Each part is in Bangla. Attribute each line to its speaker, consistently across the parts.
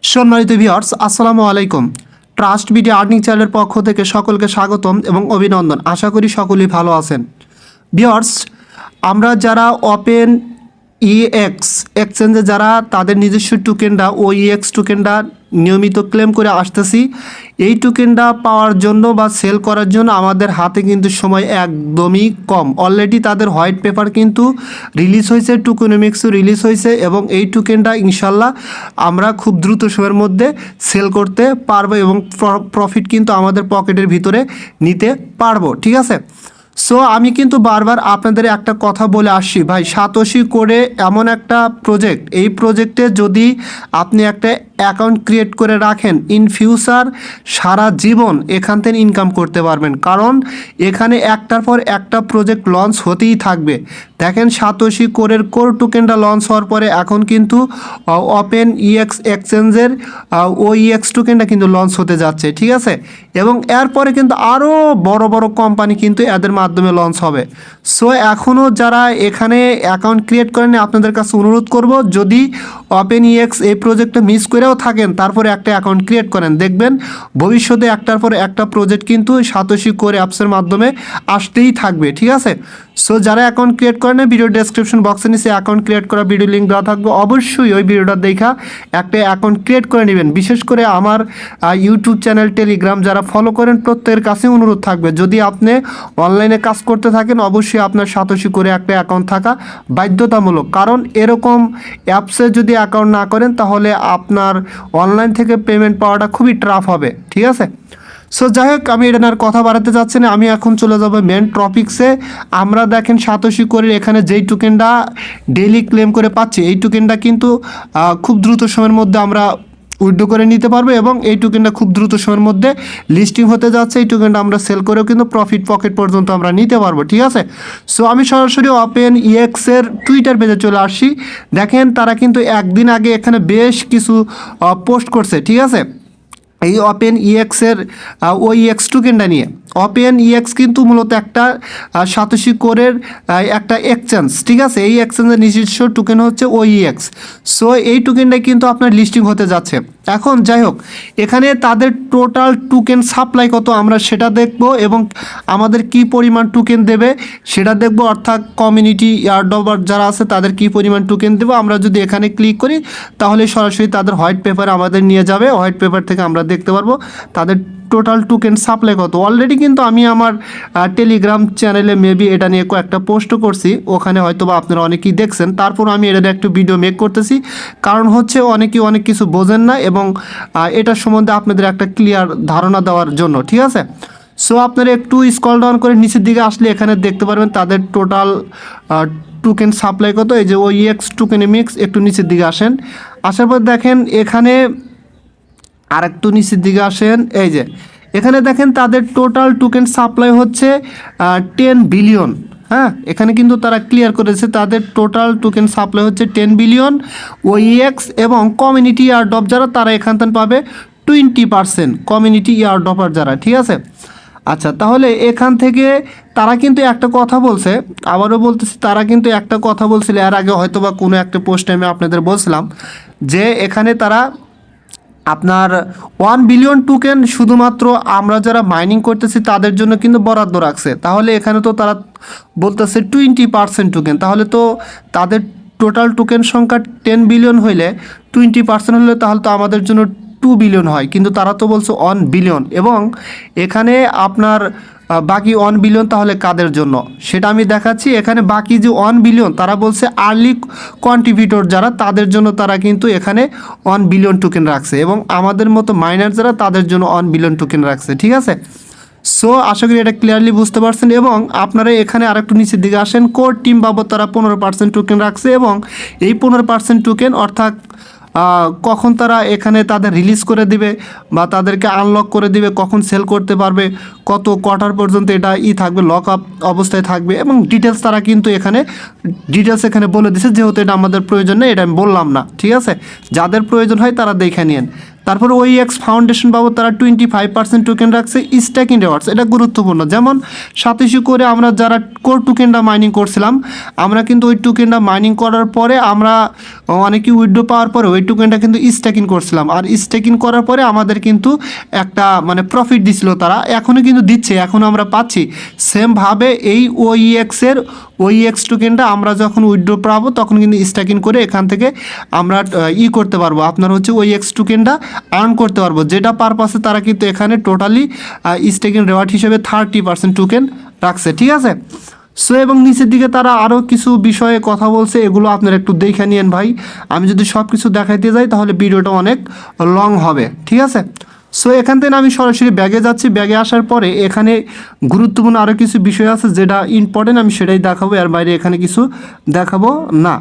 Speaker 1: সম্মানিত ভিউয়ার্স, আসসালামু আলাইকুম। ট্রাস্ট বিডি আর্নিং চ্যানেলের পক্ষ থেকে সকলকে স্বাগতম এবং অভিনন্দন। আশা করি সকলেই ভালো আছেন। ভিউয়ার্স, আমরা যারা ওপেন ইএক্স এক্সচেঞ্জে যারা তাদের নিজস্ব টোকেনটা ওইএক্স টোকেনটা নিয়মিত ক্লেম করে আসতেছি, এই টোকেনটা পাওয়ার জন্য বা সেল করার জন্য আমাদের হাতে কিন্তু সময় একদমই কম। অলরেডি তাদের হোয়াইট পেপার কিন্তু রিলিজ হয়েছে, টোকেনোমিক্সও রিলিজ হয়েছে এবং এই টোকেনটা ইনশাল্লাহ আমরা খুব দ্রুত সময়ের মধ্যে সেল করতে পারবো এবং প্রফিট কিন্তু আমাদের পকেটের ভিতরে নিতে পারবো। ঠিক আছে, সো আমি কিন্তু বারবার আপনাদের একটা কথা বলে আসছি, ভাই সাতোশি করে এমন একটা প্রজেক্ট, এই প্রজেক্টে যদি আপনি একটা অ্যাকাউন্ট ক্রিয়েট করে রাখেন, ইন ফিউচার সারা জীবন এখান থেকে ইনকাম করতে পারবেন। কারণ এখানে একটার পর একটা প্রজেক্ট লঞ্চ হতেই থাকবে। দেখেন, সাতোশি কোরের কোর টোকেনটা লঞ্চ হওয়ার পরে এখন কিন্তু ওপেন ইএক্স এক্সচেঞ্জের ওইএক্স টোকেনটা কিন্তু লঞ্চ হতে যাচ্ছে। ঠিক আছে, এবং এরপরে কিন্তু আরও বড় বড় কোম্পানি কিন্তু এদের মাধ্যমে লঞ্চ হবে। সো এখনও যারা এখানে অ্যাকাউন্ট ক্রিয়েট করেন, আপনাদের কাছে অনুরোধ করব, যদি ওপেন ইএক্স এই প্রজেক্টটা মিস করেও থাকেন তারপরে একটা অ্যাকাউন্ট ক্রিয়েট করেন, দেখবেন ভবিষ্যতে একটার পর একটা প্রজেক্ট কিন্তু সাতোশি কোর অ্যাপসের মাধ্যমে আসতেই থাকবে। ঠিক আছে, সো যারা অ্যাকাউন্ট ক্রিয়েট করেন, ভিডিও ডেসক্রিপশন বক্সে নিচে অ্যাকাউন্ট ক্রিয়েট করা ভিডিও লিঙ্ক দেওয়া থাকবে, অবশ্যই ওই ভিডিওটা দেখা একটা অ্যাকাউন্ট ক্রিয়েট করে নেবেন। বিশেষ করে আমার ইউটিউব চ্যানেল, টেলিগ্রাম যারা ফলো করেন প্রত্যেকের কাছে অনুরোধ থাকবে, যদি আপনি অনলাইনে কাজ করতে থাকেন অবশ্যই আপনার সাতোশি করে একটা অ্যাকাউন্ট থাকা বাধ্যতামূলক। কারণ এরকম অ্যাপসে যদি অ্যাকাউন্ট না করেন তাহলে আপনার অনলাইন থেকে পেমেন্ট পাওয়াটা খুবই টাফ হবে। ঠিক আছে, সো যাই হোক, আমি এটা আর কথা বাড়াতে চাচ্ছি না, আমি এখন চলে যাব মেন টপিক্সে। আমরা দেখেন সাতোশি করে এখানে যেই টোকেনটা ডেইলি ক্লেম করে পাচ্ছি, এই টোকেনটা কিন্তু খুব দ্রুত সময়ের মধ্যে আমরা উইথড্র করে নিতে পারবো এবং এই টোকেনটা খুব দ্রুত সময়ের মধ্যে লিস্টিং হতে যাচ্ছে। এই টোকেনটা আমরা সেল করেও কিন্তু প্রফিট পকেট পর্যন্ত আমরা নিতে পারবো। ঠিক আছে, সো আমি সরাসরি ওপেন ইএক্সের টুইটার পেজে চলে আসছি। দেখেন, তারা কিন্তু একদিন আগে এখানে বেশ কিছু পোস্ট করছে। ঠিক আছে, এই ওপেন ইএক্সের ওইএক্স টোকেনটা নিয়ে। ওপেন ইএক্স কিন্তু মূলত একটা সাতোশি কোরের একটা এক্সচেঞ্জ। ঠিক আছে, এই এক্সচেঞ্জের নিজস্ব টোকেন হচ্ছে ওইএক্স। সো এই টোকেনটা কিন্তু আপনার লিস্টিং হতে যাচ্ছে। এখন যাই হোক, এখানে তাদের টোটাল টোকেন সাপ্লাই কত আমরা সেটা দেখব এবং আমাদের কি পরিমাণ টোকেন দেবে সেটা দেখব, অর্থাৎ কমিউনিটি এয়ারড্রপ যারা আছে তাদের কি পরিমাণ টোকেন দেবো। আমরা যদি এখানে ক্লিক করি তাহলে সরাসরি তাদের হোয়াইট পেপার আমাদের নিয়ে যাবে। হোয়াইট পেপার থেকে আমরা দেখতে পারবো তাদের টোটাল টোকেন সাপ্লাই কত। অলরেডি কিন্তু আমি আমার টেলিগ্রাম চ্যানেলে মেবি এটা নিয়ে কয়েকটা পোস্টও করছি, ওখানে হয়তো বা আপনারা অনেকেই দেখছেন। তারপর আমি এটা একটু ভিডিও মেক করতেছি, কারণ হচ্ছে অনেকেই অনেক কিছু বোঝেন না এবং এটার সম্বন্ধে আপনাদের একটা ক্লিয়ার ধারণা দেওয়ার জন্য। ঠিক আছে, সো আপনারা একটু স্ক্রল ডাউন করে নিচের দিকে আসলে এখানে দেখতে পারবেন তাদের টোটাল টোকেন সাপ্লাই কত। এই যে ওইএক্স টোকেনোমিক্স, একটু নিচের দিকে আসেন, আসার পর দেখেন এখানে আর একটু নিচের দিকে আসেন, এই যে এখানে দেখেন তাদের টোটাল টোকেন সাপ্লাই হচ্ছে 10 বিলিয়ন। হ্যাঁ, এখানে কিন্তু তারা ক্লিয়ার করেছে তাদের টোটাল টোকেন সাপ্লাই হচ্ছে 10 বিলিয়ন ওইএক্স এবং কমিউনিটি এয়ারড্রপ যারা তারা এখান থেকে পাবে 20% কমিউনিটি এয়ারড্রপার যারা। ঠিক আছে, আচ্ছা, তাহলে এখান থেকে তারা কিন্তু একটা কথা বলছে, আবারও বলতেছি, তারা কিন্তু একটা কথা বলছিল এর আগে হয়তো বা কোনো একটা পোস্টে আমি আপনাদের বলছিলাম যে এখানে তারা আপনার 1 বিলিয়ন টোকেন শুধুমাত্র আমরা যারা মাইনিং করতেছি তাদের জন্য কিন্তু বরাদ্দ রাখছে। তাহলে এখানে তো তারা বলতেছে 20% টোকেন, তাহলে তো তাদের টোটাল টোকেন সংখ্যা 10 বিলিয়ন হইলে 20% হলে তাহলে তো আমাদের জন্য 2 বিলিয়ন হয়, কিন্তু তারা তো বলছে 1 বিলিয়ন। এবং এখানে আপনার বাকি 1 বিলিয়ন তাহলে কাদের জন্য সেটা আমি দেখাচ্ছি। এখানে বাকি যে 1 বিলিয়ন তারা বলছে আর্লি কন্ট্রিবিউটর যারা তাদের জন্য তারা কিন্তু এখানে 1 বিলিয়ন টোকেন রাখছে এবং আমাদের মতো মাইনার যারা তাদের জন্য 1 বিলিয়ন টোকেন রাখছে। ঠিক আছে, সো আশা করি এটা ক্লিয়ারলি বুঝতে পারছেন। এবং আপনারা এখানে আরেকটু নিচের দিকে আসেন, কোর টিম বাবদ তারা 15% টোকেন রাখছে এবং এই 15% টোকেন অর্থাৎ কখন তারা এখানে তাদের রিলিজ করে দিবে বা তাদেরকে আনলক করে দিবে, কখন সেল করতে পারবে, কত কোয়ার্টার পর্যন্ত এটা থাকবে, লক আপ অবস্থায় থাকবে এবং ডিটেলস তারা কিন্তু এখানে বলে দিছে। যেহেতু এটা আমাদের প্রয়োজন নেই, এটা আমি বললাম না। ঠিক আছে, যাদের প্রয়োজন হয় তারা দেখে নিন। তারপর ওইএক্স ফাউন্ডেশন বাবদ তারা 25% টোকেন রাখছে। স্ট্যাকিং রিওয়ার্ডস, এটা গুরুত্বপূর্ণ। যেমন সাতোশি করে আমরা যারা কোর টোকেনটা মাইনিং করছিলাম, আমরা কিন্তু ওই টোকেনটা মাইনিং করার পরে আমরা অনেকে উইথড্র পাওয়ার পরে ওই টোকেনটা কিন্তু স্ট্যাকিং করছিলাম, আর স্ট্যাকিং করার পরে আমাদের কিন্তু একটা মানে প্রফিট দিছিল তারা, এখনও কিন্তু দিচ্ছে, এখন আমরা পাচ্ছি। সেমভাবে এই ওইএক্সের ওইএক্স টোকেনটা আমরা যখন উইথড্র পাবো তখন কিন্তু স্ট্যাকিং করে এখান থেকে আমরা করতে পারবো, আপনার হচ্ছে ওইএক্স টোকেনটা আর্ন করতে পারবো, যেটা পারপাসে তারা কিন্তু এখানে টোটালি স্ট্যাকিং রেওয়ার্ড হিসেবে 30% টোকেন রাখছে, ঠিক আছে। সো এবং নিচের দিকে তারা আরও কিছু বিষয়ে কথা বলছে, এগুলো আপনারা একটু দেখে নিন ভাই। আমি যদি সব কিছু দেখাইতে যাই তাহলে ভিডিওটা অনেক লং হবে, ঠিক আছে। সো এখান থেকে আমি সরাসরি ব্যাগে যাচ্ছি। ব্যাগে আসার পরে এখানে গুরুত্বপূর্ণ আরও কিছু বিষয় আছে যেটা ইম্পর্টেন্ট, আমি সেটাই দেখাবো, এর বাইরে এখানে কিছু দেখাবো না।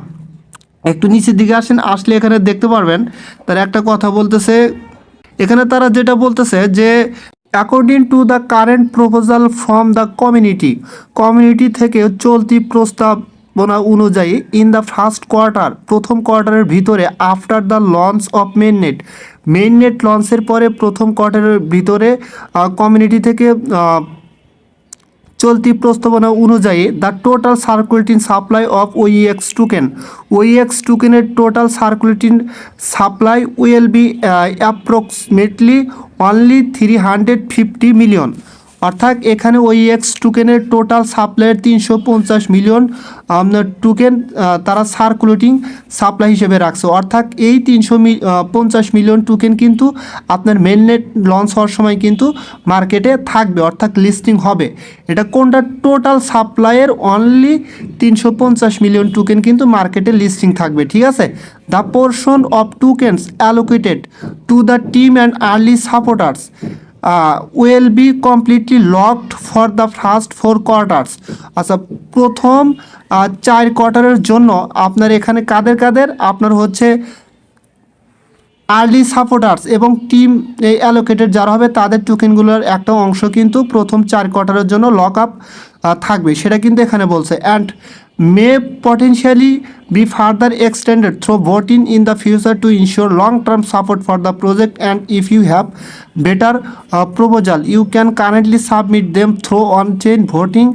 Speaker 1: একটু নিচের দিকে আসেন, আসলে এখানে দেখতে পারবেন তারা একটা কথা বলতেছে। এখানে তারা যেটা বলতেছে যে according to the current proposal from the community থেকে চলতি প্রস্তাবনা অনুযায়ী ইন দ্য ফার্স্ট কোয়ার্টার, প্রথম কোয়ার্টারের ভিতরে, after the launch of mainnet লঞ্চের পরে প্রথম কোয়ার্টারের ভিতরে কমিউনিটি থেকে চলতি প্রস্তাবনা অনুযায়ী the total circulating supply of OEX টোকেনের total circulating supply will be approximately only 350 million. অর্থাৎ এখানে ওইএক্স টোকেনের টোটাল সাপ্লাইয়ের 350 মিলিয়ন টোকেন তারা সার্কুলেটিং সাপ্লাই হিসেবে রাখছে। অর্থাৎ এই 350 মিলিয়ন টোকেন কিন্তু আপনার মেইননেট লঞ্চ হওয়ার সময় কিন্তু মার্কেটে থাকবে, অর্থাৎ লিস্টিং হবে। এটা কোনটা? টোটাল সাপ্লাইয়ের অনলি 350 মিলিয়ন টোকেন কিন্তু মার্কেটে লিস্টিং থাকবে, ঠিক আছে। The portion of tokens allocated to the team and early supporters will be completely locked for the first 4 quarters. আচ্ছা, প্রথম 4 কোয়ার্টারের জন্য আপনার এখানে কাদের আপনার হচ্ছে আর্লি সাপোর্টার্স এবং টিম অ্যালোকেটেড যারা হবে তাদের টোকেনগুলোর একটা অংশ কিন্তু প্রথম 4 কোয়ার্টারের জন্য লক আপ থাকবে, সেটা কিন্তু এখানে বলছে। And may potentially be further extended through voting in the future to ensure long term support for the project, and if you have better proposal you can currently submit them through on chain voting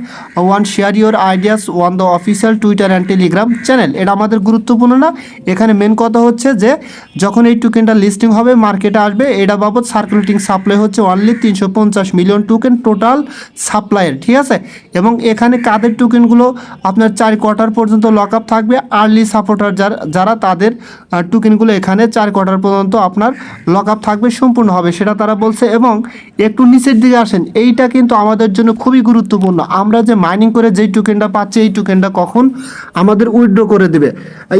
Speaker 1: one share your ideas on the official Twitter and Telegram channel. এটা আমাদের গুরুত্বপূর্ণ না, এখানে মেন কথা হচ্ছে যে যখন এই টোকেনটা লিস্টিং হবে মার্কেটে আসবে, এটা বাবদ সার্কুলেটিং সাপ্লাই হচ্ছে অনলি 350 মিলিয়ন টোকেন টোটাল সাপ্লাইয়ের, ঠিক আছে। এবং এখানে কাদের টোকেনগুলো আপনার 4 কোয়ার্টার পর্যন্ত লক আপ থাকবে? আর্লি সাপোর্টার যারা তাদের টোকেনগুলো এখানে 4 কোয়ার্টার পর্যন্ত আপনার লক আপ থাকবে, সম্পূর্ণ হবে, সেটা তারা বলছে। এবং একটু নিচের দিকে আসেন, এইটা কিন্তু আমাদের জন্য খুবই গুরুত্বপূর্ণ। আমরা যে মাইনিং করে যেই টোকেনটা পাচ্ছি এই টোকেনটা কখন আমাদের উইথড্র করে দেবে।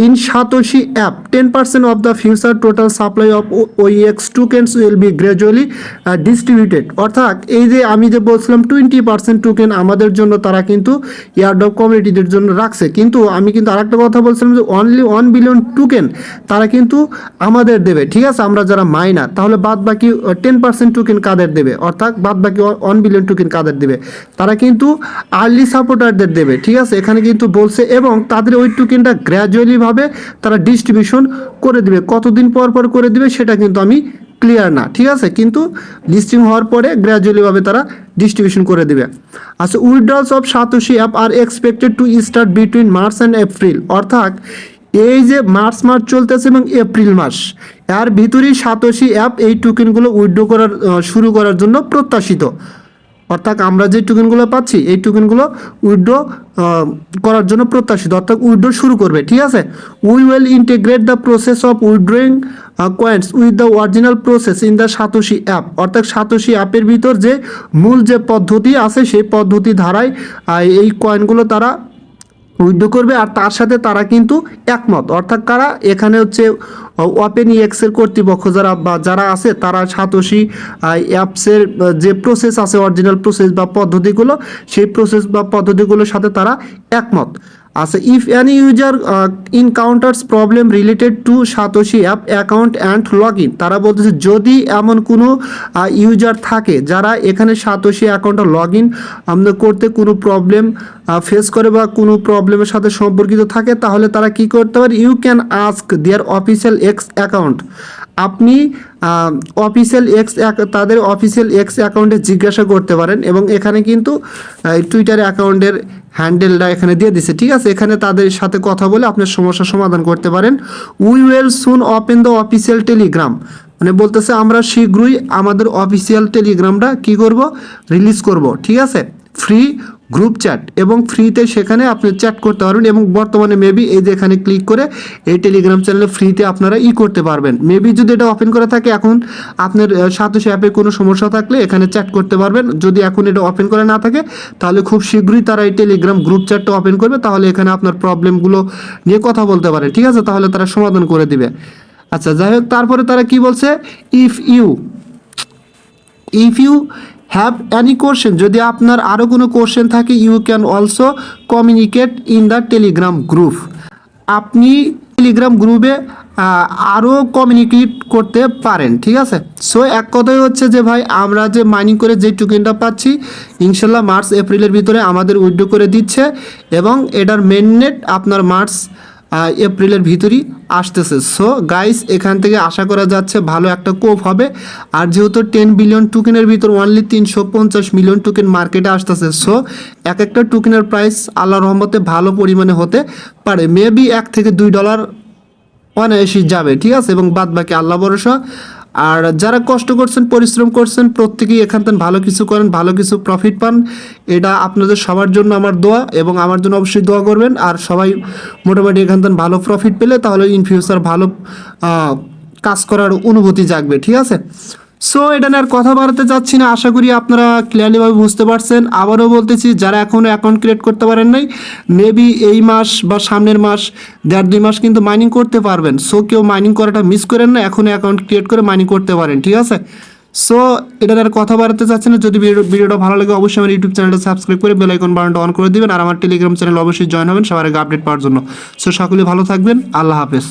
Speaker 1: In satoshi app 10% of the future total supply of OEX tokens will be gradually distributed. অর্থাৎ এই যে আমি যে বলছিলাম 20% টোকেন আমাদের জন্য তারা কিন্তু এয়ারড্রপ কমিউনিটিদের জন্য রাখছে, কিন্তু আমি কিন্তু আরেকটা কথা বলছিলাম যে অনলি 1 বিলিয়ন টোকেন তারা কিন্তু আমাদের দেবে, ঠিক আছে, আমরা যারা মাইনার। তাহলে বাদ বাকি 10% টোকেন কাদের দেবে? অর্থাৎ বাদ বাকি 1 বিলিয়ন টোকেন কাদের দেবে? তারা কিন্তু আর্লি সাপোর্টারদের দেবে, ঠিক আছে, এখানে কিন্তু বলছে। এবং তাদের ওই টোকেনটা গ্র্যাজুয়ালিভাবে তারা ডিস্ট্রিবিউশন করে দিবে, কতদিন পর পর করে দিবে সেটা কিন্তু আমি ক্লিয়ার না, ঠিক আছে, কিন্তু লিস্টিং হওয়ার পরে গ্র্যাজুয়ালিভাবে তারা ডিস্ট্রিবিউশন করে দেবে। আচ্ছা, withdrawals of Satoshi app are expected to start between March and April. অর্থাৎ এই যে মার্চ চলতেছে এবং এপ্রিল মাস, এর ভিতরেই সাতোশি অ্যাপ এই টোকেনগুলো উইথড্র করার শুরু করার জন্য প্রত্যাশিত। অর্থাৎ আমরা যে টোকেনগুলো পাচ্ছি এই টোকেনগুলো উইথড্র করার জন্য প্রত্যাশিত, অর্থাৎ উইথড্র শুরু করবে, ঠিক আছে। We will integrate the process of withdrawing coins with the original process in the satoshi app. অর্থাৎ সাতোশি অ্যাপের ভিতর যে মূল যে পদ্ধতি আছে সেই পদ্ধতি ধারায় এই কয়েনগুলো তারা উইথড্র করবে। আর তার সাথে তারা কিন্তু একমত, অর্থাৎ কারা? এখানে হচ্ছে OpenEX এর কর্তৃপক্ষ যারা আছে তারা সাতোশি অ্যাপসের যে প্রসেস আছে অরিজিনাল প্রসেস বা পদ্ধতিগুলো, সেই প্রসেস বা পদ্ধতিগুলোর সাথে তারা একমত। আচ্ছা, if any user encounters problem related to Satoshi app account and log in, তারা বলতেছে যদি এমন কোনো ইউজার থাকে যারা এখানে সাতোশি অ্যাকাউন্টে লগ ইন করতে কোনো প্রবলেম ফেস করে বা কোনো প্রবলেমের সাথে সম্পর্কিত থাকে, তাহলে তারা কি করতে পারে, you can ask their official X account, আপনি তাদের অফিসিয়াল এক্স অ্যাকাউন্টে জিজ্ঞাসা করতে পারেন। এবং এখানে কিন্তু টুইটার অ্যাকাউন্টের হ্যান্ডেলটা এখানে দিয়ে দিছে, ঠিক আছে। এখানে তাদের সাথে কথা বলে আপনার সমস্যার সমাধান করতে পারেন। We will soon open the official Telegram, মানে বলতেছে আমরা শীঘ্রই আমাদের অফিসিয়াল টেলিগ্রামটা কি করব, রিলিজ করব, ঠিক আছে। ফ্রি গ্রুপ চ্যাট, এবং ফ্রিতে সেখানে আপনি চ্যাট করতে পারবেন। এবং বর্তমানে মেবি এই যে এখানে ক্লিক করে এই টেলিগ্রাম চ্যানেলে ফ্রিতে আপনারা করতে পারবেন। মেবি যদি এটা ওপেন করা থাকে, এখন আপনার সাতোশি অ্যাপে কোনো সমস্যা থাকলে এখানে চ্যাট করতে পারবেন। যদি এখন এটা ওপেন করা না থাকে, তাহলে খুব শীঘ্রই তারা এই টেলিগ্রাম গ্রুপ চ্যাটটা ওপেন করবে, তাহলে এখানে আপনার প্রবলেমগুলো নিয়ে কথা বলতে পারে, ঠিক আছে। তাহলে তারা সমাধান করে দিবে। আচ্ছা, যাই হোক, তারপরে তারা কি বলছে, if you have any question, যদি আপনার আরও কোনো কোশ্চেন থাকে, you can also communicate in the Telegram group, আপনি টেলিগ্রাম গ্রুপে আরও কমিউনিকেট করতে পারেন, ঠিক আছে। সো এক কথাই হচ্ছে যে ভাই, আমরা যে মাইনিং করে যে টোকেনটা পাচ্ছি, ইনশাল্লাহ মার্চ এপ্রিলের ভিতরে আমাদের উইথড্র করে দিচ্ছে, এবং এটার মেইননেট আপনার মার্চ এপ্রিলের ভিতরই আসতেছে। সো গাইস, এখান থেকে আশা করা যাচ্ছে ভালো একটা কোপ হবে। আর যেহেতু 10 বিলিয়ন টোকেনের ভিতর অনলি 350 মিলিয়ন টোকেন মার্কেটে আসতেছে, সো এক একটা টোকেনের প্রাইস আল্লাহর রহমতে ভালো পরিমাণে হতে পারে, মেবি $1 থেকে $2 অনায়াসই যাবে, ঠিক আছে। এবং বাদ বাকি আল্লাহ ভরসা। আর যারা কষ্ট করছেন, পরিশ্রম করছেন, প্রত্যেকেই এখান থেকে ভালো কিছু করেন, ভালো কিছু প্রফিট পান, এটা আপনাদের সবার জন্য আমার দোয়া, এবং আমার জন্য অবশ্যই দোয়া করবেন। আর সবাই মোটামুটি এখান থেকে ভালো প্রফিট পেলে তাহলে ইন ফিউচার ভালো কাজ করার অনুভূতি জাগবে, ঠিক আছে। সো এটা নিয়ে আর কথা বাড়াতে চাচ্ছি না, আশা করি আপনারা ক্লিয়ারলিভাবে বুঝতে পারছেন। আবারও বলতেছি, যারা এখনও অ্যাকাউন্ট ক্রিয়েট করতে পারেন নাই, মেবি এই মাস বা সামনের মাস 1.5-2 মাস কিন্তু মাইনিং করতে পারবেন। সো কেউ মাইনিং করাটা মিস করেন না, এখনও অ্যাকাউন্ট ক্রিয়েট করে মাইনিং করতে পারেন, ঠিক আছে। সো এটা আর কথা বাড়াতে চাচ্ছি না। যদি ভিডিওটা ভালো লাগে, অবশ্যই আমার ইউটিউব চ্যানেলটা সাবস্ক্রাইব করে বেল আইকন বাটনটা অন করে দিবেন। আর আমার টেলিগ্রাম চ্যানেল অবশ্যই জয়েন হবেন সবার আগে আপডেট পাওয়ার জন্য। সো সকলে ভালো থাকবেন, আল্লাহ হাফেজ।